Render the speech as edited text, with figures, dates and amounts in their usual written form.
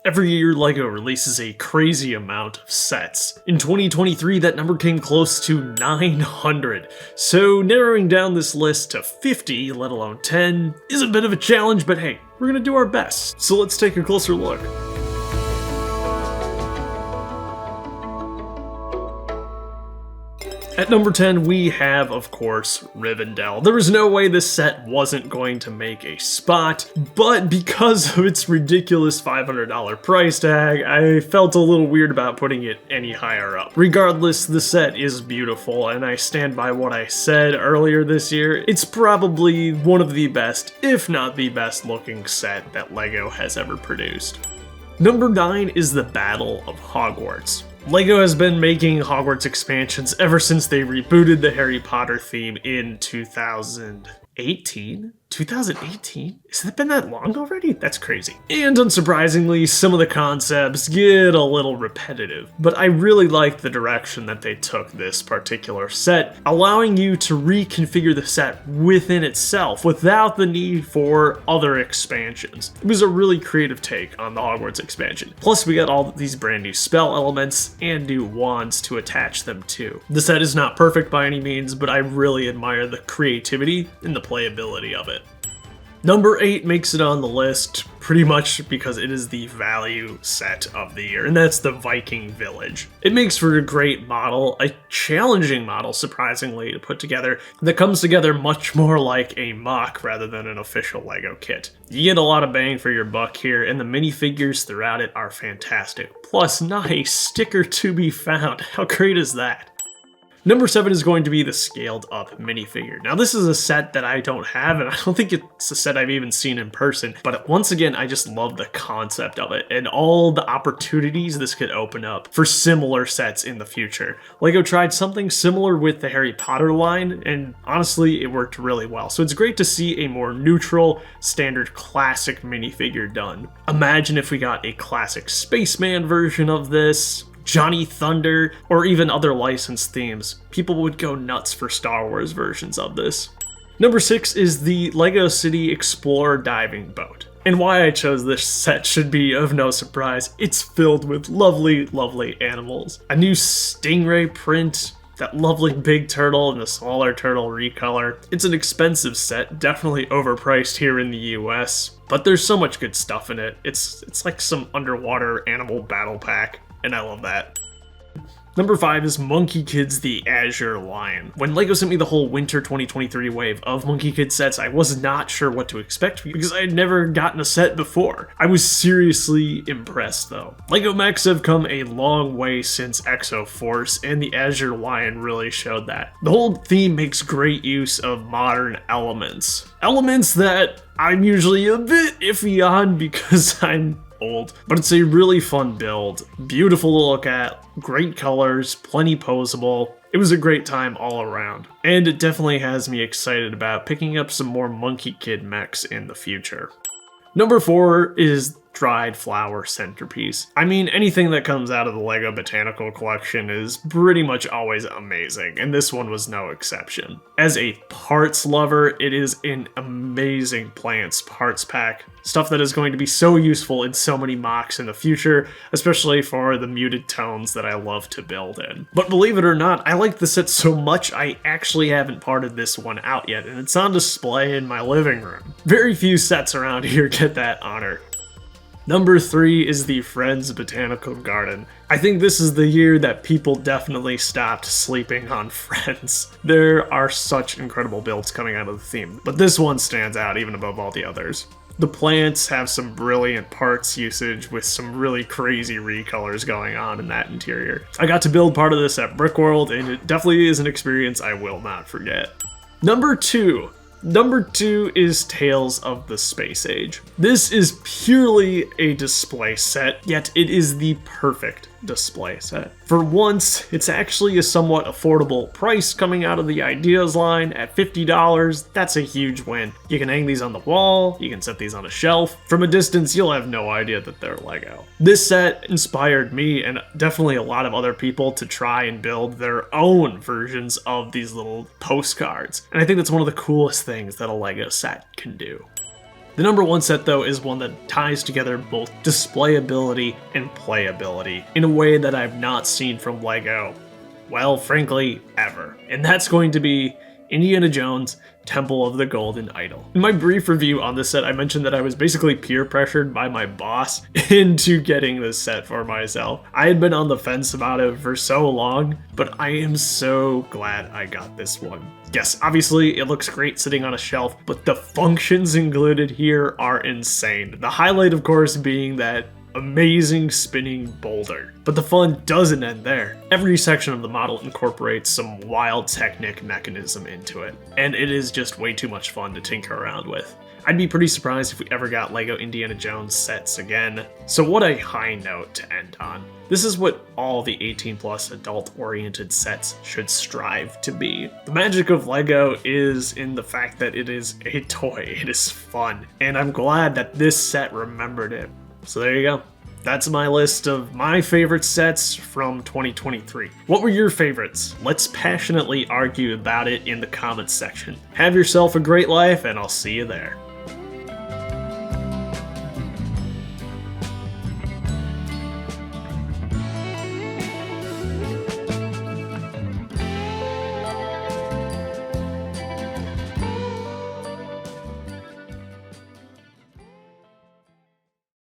Every year, LEGO releases a crazy amount of sets. In 2023, that number came close to 900. So narrowing down this list to 50, let alone 10, is a bit of a challenge, but hey, we're gonna do our best. So let's take a closer look. At number 10, we have, of course, Rivendell. There was no way this set wasn't going to make a spot, but because of its ridiculous $500 price tag, I felt a little weird about putting it any higher up. Regardless, the set is beautiful, and I stand by what I said earlier this year. It's probably one of the best, if not the best looking set that LEGO has ever produced. Number 9 is the Battle of Hogwarts. LEGO has been making Hogwarts expansions ever since they rebooted the Harry Potter theme in 2018? 2018? Has it been that long already? That's crazy. And unsurprisingly, some of the concepts get a little repetitive, but I really like the direction that they took this particular set, allowing you to reconfigure the set within itself without the need for other expansions. It was a really creative take on the Hogwarts expansion. Plus, we got all these brand new spell elements and new wands to attach them to. The set is not perfect by any means, but I really admire the creativity and the playability of it. Number 8 makes it on the list pretty much because it is the value set of the year, and that's the Viking Village. It makes for a great model, a challenging model, surprisingly, to put together, that comes together much more like a mock rather than an official LEGO kit. You get a lot of bang for your buck here, and the minifigures throughout it are fantastic. Plus, not a sticker to be found. How great is that? Number 7 is going to be the scaled up minifigure. Now this is a set that I don't have, and I don't think it's a set I've even seen in person, but once again, I just love the concept of it and all the opportunities this could open up for similar sets in the future. LEGO tried something similar with the Harry Potter line, and honestly, it worked really well. So it's great to see a more neutral, standard classic minifigure done. Imagine if we got a classic spaceman version of this, Johnny Thunder, or even other licensed themes. People would go nuts for Star Wars versions of this. Number 6 is the LEGO City Explor diving boat. And why I chose this set should be of no surprise. It's filled with lovely, lovely animals. A new stingray print, that lovely big turtle and the smaller turtle recolor. It's an expensive set, definitely overpriced here in the US, but there's so much good stuff in it. It's like some underwater animal battle pack, and I love that. Number 5 is Monkey Kid's the Azure Lion. When LEGO sent me the whole winter 2023 wave of Monkey Kid sets, I was not sure what to expect because I had never gotten a set before. I was seriously impressed though. LEGO mechs have come a long way since Exo Force, and the Azure Lion really showed that. The whole theme makes great use of modern elements. Elements that I'm usually a bit iffy on because I'm old, but it's a really fun build, beautiful to look at, great colors, plenty posable. It was a great time all around, and it definitely has me excited about picking up some more Monkey Kid mechs in the future. Number 4 is dried flower Centerpiece. I mean, anything that comes out of the LEGO Botanical collection is pretty much always amazing, and this one was no exception. As a parts lover, it is an amazing plants parts pack. Stuff that is going to be so useful in so many mocks in the future, especially for the muted tones that I love to build in. But believe it or not, I like the set so much I actually haven't parted this one out yet, and it's on display in my living room. Very few sets around here get that honor. Number 3 is the Friends Botanical Garden. I think this is the year that people definitely stopped sleeping on Friends. There are such incredible builds coming out of the theme, but this one stands out even above all the others. The plants have some brilliant parts usage with some really crazy recolors going on in that interior. I got to build part of this at Brickworld, and it definitely is an experience I will not forget. Number 2 is Tales of the Space Age. This is purely a display set, yet it is the perfect display set. For once, it's actually a somewhat affordable price coming out of the Ideas line at $50. That's a huge win. You can hang these on the wall, you can set these on a shelf. From a distance, you'll have no idea that they're LEGO. This set inspired me and definitely a lot of other people to try and build their own versions of these little postcards. And I think that's one of the coolest things that a LEGO set can do. The number one set though is one that ties together both displayability and playability in a way that I've not seen from LEGO, well, frankly, ever. And that's going to be Indiana Jones Temple of the Golden Idol. In my brief review on this set, I mentioned that I was basically peer pressured by my boss into getting this set for myself. I had been on the fence about it for so long, but I am so glad I got this one. Yes, obviously it looks great sitting on a shelf, but the functions included here are insane. The highlight, of course, being that amazing spinning boulder. But the fun doesn't end there. Every section of the model incorporates some wild Technic mechanism into it, and it is just way too much fun to tinker around with. I'd be pretty surprised if we ever got LEGO Indiana Jones sets again. So what a high note to end on. This is what all the 18+ adult-oriented sets should strive to be. The magic of LEGO is in the fact that it is a toy, it is fun, and I'm glad that this set remembered it. So there you go. That's my list of my favorite sets from 2023. What were your favorites? Let's passionately argue about it in the comments section. Have yourself a great life, and I'll see you there.